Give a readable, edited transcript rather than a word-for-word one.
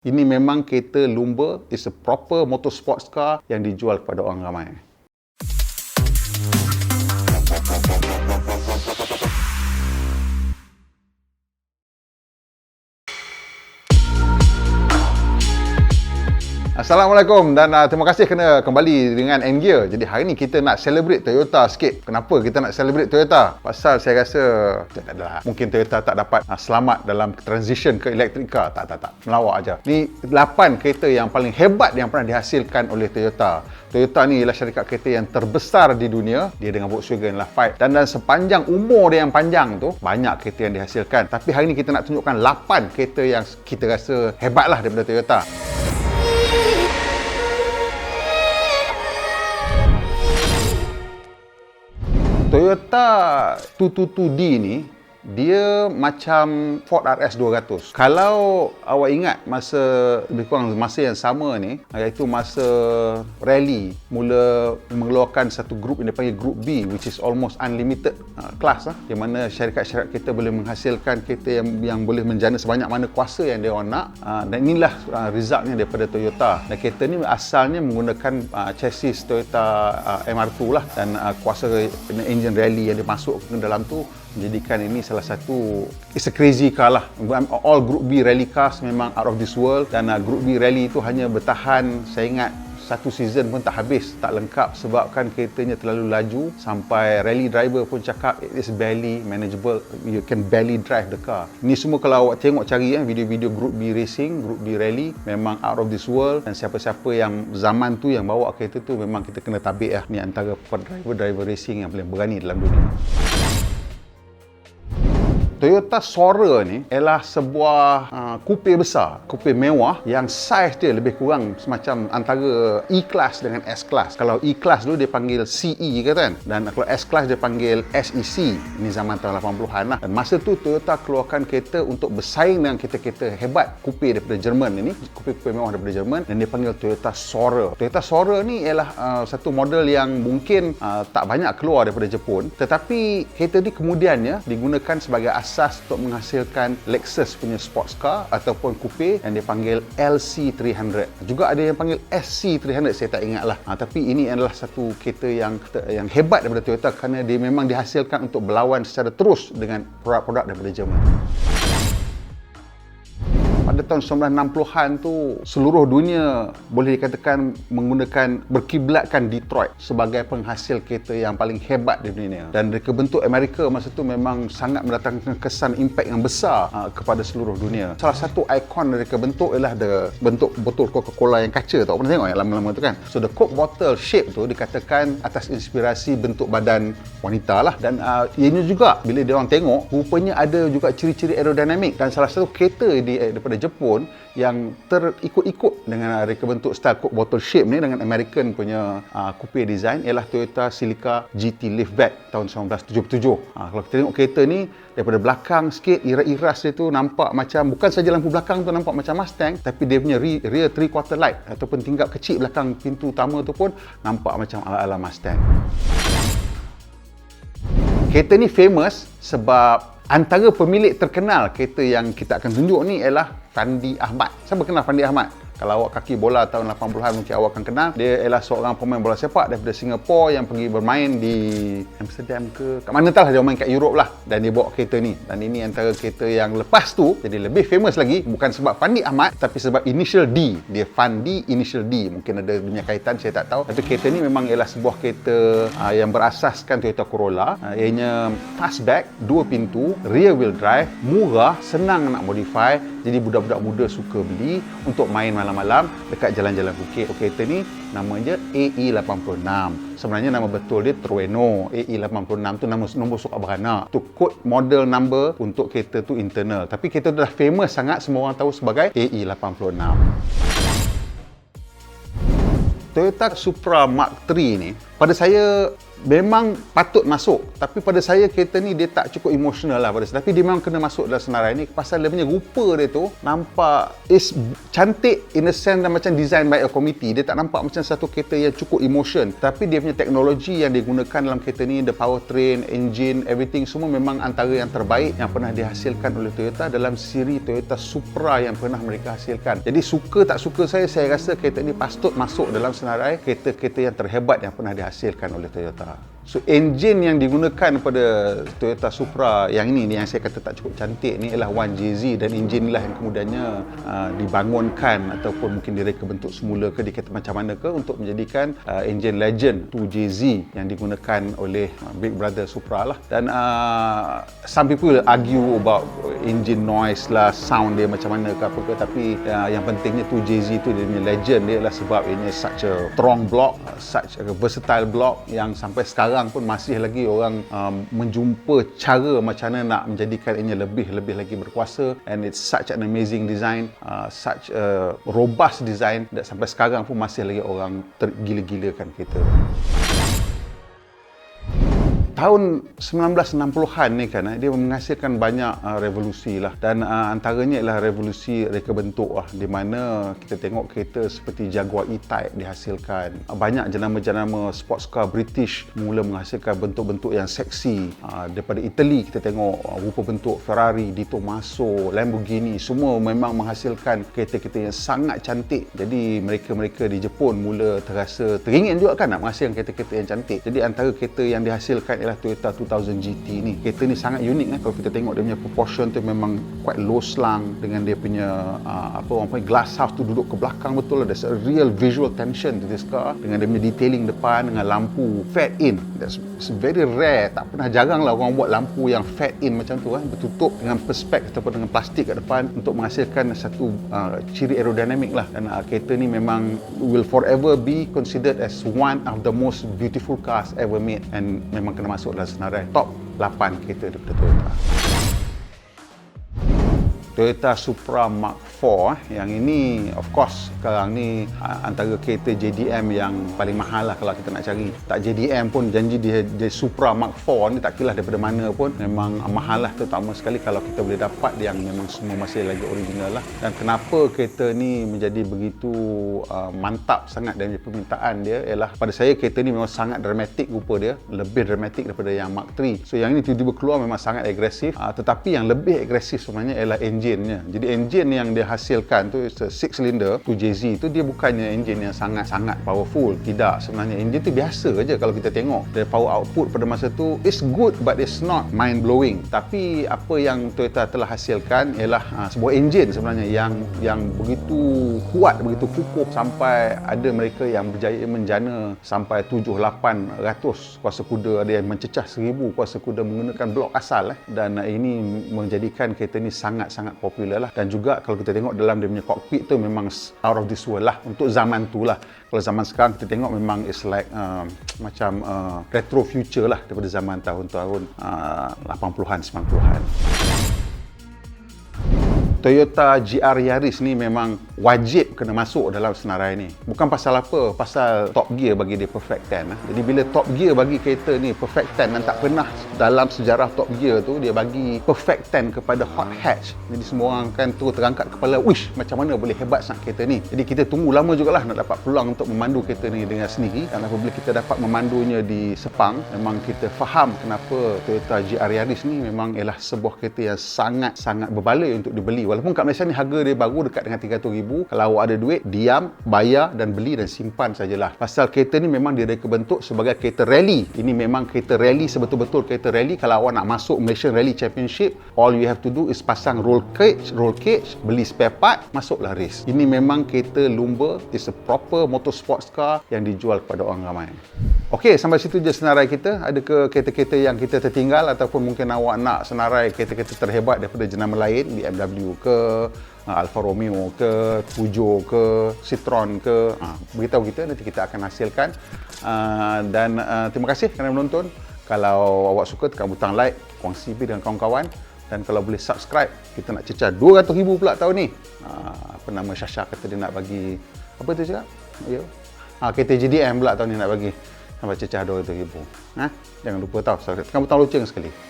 Ini memang kereta lumba, is a proper motorsports car yang dijual kepada orang ramai. Assalamualaikum dan terima kasih kena kembali dengan N-Gear. Jadi hari ni kita nak celebrate Toyota sikit. Kenapa kita nak celebrate Toyota? Pasal saya rasa tak adalah. Mungkin Toyota tak dapat selamat dalam transition ke electric car. Tak. Melawak aja. Ni 8 kereta yang paling hebat yang pernah dihasilkan oleh Toyota. Toyota ni ialah syarikat kereta yang terbesar di dunia. Dia dengan Volkswagen lah fight. Dan sepanjang umur dia yang panjang tu, banyak kereta yang dihasilkan. Tapi hari ni kita nak tunjukkan 8 kereta yang kita rasa hebatlah daripada Toyota. Toyota 222D ni dia macam Ford RS 200. Kalau awak ingat masa lebih kurang masa yang sama ni, iaitu masa rally mula mengeluarkan satu grup yang dipanggil Group B, which is almost unlimited class di mana syarikat-syarikat kita boleh menghasilkan kereta yang boleh menjana sebanyak mana kuasa yang dia orang nak, dan inilah resultnya daripada Toyota. Dan kereta ni asalnya menggunakan chassis Toyota MR2 lah, dan kuasa engine rally yang dimasuk ke dalam tu menjadikan ini salah satu, it's a crazy car lah. All Group B rally cars memang out of this world, dan Group B rally itu hanya bertahan, saya ingat satu season pun tak habis, tak lengkap sebabkan keretanya terlalu laju sampai rally driver pun cakap it is barely manageable, you can barely drive the car. Ni semua kalau awak tengok cari video-video Group B racing, Group B rally memang out of this world, dan siapa-siapa yang zaman tu yang bawa kereta tu memang kita kena tabik lah. Ni antara driver racing yang paling berani dalam dunia. Toyota Soarer ni ialah sebuah coupe besar, coupe mewah yang saiz dia lebih kurang semacam antara E-Class dengan S-Class. Kalau E-Class dulu dia panggil CE kan, dan kalau S-Class dia panggil SEC. Ini zaman tahun 80-an lah. Dan masa tu Toyota keluarkan kereta untuk bersaing dengan kereta-kereta hebat coupe daripada Jerman ini, coupe mewah daripada Jerman, dan dia panggil Toyota Soarer. Toyota Soarer ni ialah satu model yang mungkin tak banyak keluar daripada Jepun, tetapi kereta ni kemudiannya digunakan sebagai asas untuk menghasilkan Lexus punya sports car ataupun coupe yang dipanggil LC300. Juga ada yang panggil SC300, saya tak ingat lah. Tapi ini adalah satu kereta yang hebat daripada Toyota kerana dia memang dihasilkan untuk berlawan secara terus dengan produk-produk daripada Jerman. Pada tahun 1960-an tu seluruh dunia boleh dikatakan berkiblatkan Detroit sebagai penghasil kereta yang paling hebat di dunia, dan reka bentuk Amerika masa tu memang sangat mendatangkan kesan impak yang besar kepada seluruh dunia. Salah satu ikon dari reka bentuk ialah bentuk botol Coca-Cola yang kaca, tak pernah tengok yang lama-lama tu kan. So the Coke bottle shape tu dikatakan atas inspirasi bentuk badan wanita lah, dan ianya juga bila dia orang tengok rupanya ada juga ciri-ciri aerodinamik, dan salah satu kereta daripada Jepun yang terikut-ikut dengan reka bentuk style Coke bottle shape ni dengan American punya coupe design ialah Toyota Celica GT Liftback tahun 1977. Kalau kita tengok kereta ni daripada belakang sikit, iras dia tu nampak macam, bukan saja lampu belakang tu nampak macam Mustang, tapi dia punya rear 3/4 light ataupun tingkap kecil belakang pintu utama tu pun nampak macam ala-ala Mustang. Kereta ni famous sebab antara pemilik terkenal kereta yang kita akan tunjuk ni ialah Fandi Ahmad. Siapa kenal Fandi Ahmad? Kalau awak kaki bola tahun 80-an mungkin awak akan kenal. Dia ialah seorang pemain bola sepak daripada Singapura yang pergi bermain di Amsterdam ke kat mana entahlah, dia main kat Europe lah, dan dia bawa kereta ni. Dan ini antara kereta yang lepas tu jadi lebih famous lagi, bukan sebab Fandi Ahmad tapi sebab initial D. Dia Fandi initial D. Mungkin ada dunia kaitan, saya tak tahu. Tapi kereta ni memang ialah sebuah kereta yang berasaskan Toyota Corolla. Ianya fastback, 2 pintu, rear wheel drive, murah, senang nak modify. Jadi budak-budak muda suka beli untuk main malam-malam dekat jalan-jalan bukit. Kereta ni namanya AE86. Sebenarnya nama betul dia Trueno. AE86 tu nama nombor surat beranak. Tu code model number untuk kereta tu internal. Tapi kereta tu dah famous sangat, semua orang tahu sebagai AE86. Toyota Supra Mark III ni pada saya memang patut masuk, tapi pada saya kereta ni dia tak cukup emosional lah pada saya. Tapi dia memang kena masuk dalam senarai ni pasal dia punya rupa dia tu nampak is cantik in a sense dan macam design by a committee. Dia tak nampak macam satu kereta yang cukup emotion, tapi dia punya teknologi yang digunakan dalam kereta ni, the powertrain, engine, everything semua memang antara yang terbaik yang pernah dihasilkan oleh Toyota dalam siri Toyota Supra yang pernah mereka hasilkan. Jadi suka tak suka saya rasa kereta ni patut masuk dalam senarai kereta-kereta yang terhebat yang pernah dihasilkan oleh Toyota. So enjin yang digunakan pada Toyota Supra yang ini yang saya kata tak cukup cantik ni ialah 1JZ, dan enjin inilah yang kemudiannya dibangunkan ataupun mungkin direka bentuk semula ke dikata macam mana ke untuk menjadikan enjin legend 2JZ yang digunakan oleh Big Brother Supra lah. Dan some people argue about engine noise lah, sound dia macam mana ke apa ke, tapi yang pentingnya 2JZ tu dia punya legend dia ialah sebab ini such a strong block, such a versatile block yang sampai sekarang pun masih lagi orang menjumpa cara macam mana nak menjadikan ini lebih lagi berkuasa, and it's such an amazing design, such a robust design, dan sampai sekarang pun masih lagi orang tergila-gilakan kereta. Tahun 1960-an ni kan, dia menghasilkan banyak revolusi lah, dan antaranya ialah revolusi reka bentuk lah, di mana kita tengok kereta seperti Jaguar E-Type dihasilkan. Banyak jenama-jenama sports car British mula menghasilkan bentuk-bentuk yang seksi. Daripada Italy kita tengok rupa bentuk Ferrari, Di Tomaso, Lamborghini, semua memang menghasilkan kereta-kereta yang sangat cantik. Jadi mereka-mereka di Jepun mula terasa teringin juga kan nak menghasilkan kereta-kereta yang cantik. Jadi antara kereta yang dihasilkan ialah Toyota 2000 GT ni. Kereta ni sangat unik kalau kita tengok dia punya proportion tu memang quite low slung, dengan dia punya orang panggil glass house tu duduk ke belakang betul lah. There's a real visual tension to this car, dengan dia punya detailing depan dengan lampu fade in. That's very rare, tak pernah, jarang lah orang buat lampu yang fade in macam tu bertutup dengan perspek ataupun dengan plastik kat depan untuk menghasilkan satu ciri aerodinamik lah. Dan kereta ni memang will forever be considered as one of the most beautiful cars ever made, and memang kena masuk dalam senarai top 8 kereta daripada Toyota. Toyota Supra Mark IV yang ini of course sekarang ni antara kereta JDM yang paling mahal lah kalau kita nak cari. Tak JDM pun janji dia Supra Mark IV ni tak kira daripada mana pun memang mahal lah, terutama sekali kalau kita boleh dapat yang memang semua masih lagi original lah. Dan kenapa kereta ni menjadi begitu mantap sangat dari permintaan dia ialah pada saya kereta ni memang sangat dramatik rupa dia, lebih dramatik daripada yang Mark III. So yang ini tiba-tiba keluar memang sangat agresif, tetapi yang lebih agresif sebenarnya ialah enjinnya. Jadi enjin yang dia hasilkan tu 6 cylinder 2JZ tu dia bukannya enjin yang sangat-sangat powerful, tidak. Sebenarnya enjin tu biasa aja kalau kita tengok. Dari power output pada masa tu is good but it's not mind blowing. Tapi apa yang Toyota telah hasilkan ialah sebuah enjin sebenarnya yang begitu kuat, begitu kukuh, sampai ada mereka yang berjaya menjana sampai 7-800 kuasa kuda, ada yang mencecah 1000 kuasa kuda menggunakan blok asal dan ini menjadikan kereta ni sangat-sangat popular lah. Dan juga kalau kita tengok dalam dia punya cockpit tu memang out of this world lah untuk zaman tu lah. Kalau zaman sekarang kita tengok memang it's like macam retro future lah daripada zaman tahun-tahun 80-an 90-an. Toyota GR Yaris ni memang wajib kena masuk dalam senarai ni. Bukan pasal apa, pasal Top Gear bagi dia perfect 10. Jadi bila Top Gear bagi kereta ni perfect 10 dan tak pernah dalam sejarah Top Gear tu dia bagi perfect 10 kepada hot hatch. Jadi semua orang kan terus terangkat kepala, wish macam mana boleh hebat sangat kereta ni. Jadi kita tunggu lama jugalah nak dapat peluang untuk memandu kereta ni dengan sendiri, dan apabila kita dapat memandunya di Sepang, memang kita faham kenapa Toyota GR Yaris ni memang ialah sebuah kereta yang sangat-sangat berbaloi untuk dibeli. Walaupun kat Malaysia ni harga dia baru dekat dengan 300,000, kalau awak ada duit, diam, bayar dan beli dan simpan sajalah. Pasal kereta ni memang dia reka bentuk sebagai kereta rally. Ini memang kereta rally, sebetul-betul kereta rally. Kalau awak nak masuk Malaysian Rally Championship, all you have to do is pasang roll cage, beli spare part, masuklah race. Ini memang kereta lumba, is a proper motorsports car yang dijual kepada orang ramai. Okey, sampai situ je senarai kita. Ada ke kereta-kereta yang kita tertinggal ataupun mungkin awak nak senarai kereta-kereta terhebat daripada jenama lain, BMW ke, Alfa Romeo ke, Peugeot ke, Citroen ke, beritahu kita, nanti kita akan hasilkan. Dan terima kasih kerana menonton. Kalau awak suka, tekan butang like, kongsi dengan kawan-kawan, dan kalau boleh subscribe. Kita nak cecah 200,000 pula tahun ni. Apa nama Syasha kata dia nak bagi, apa tu cakap? Ya. Kereta JDM pula tahun ni nak bagi. sampai cecah 200,000. Jangan lupa tahu, subscribe. Tekan butang lonceng sekali.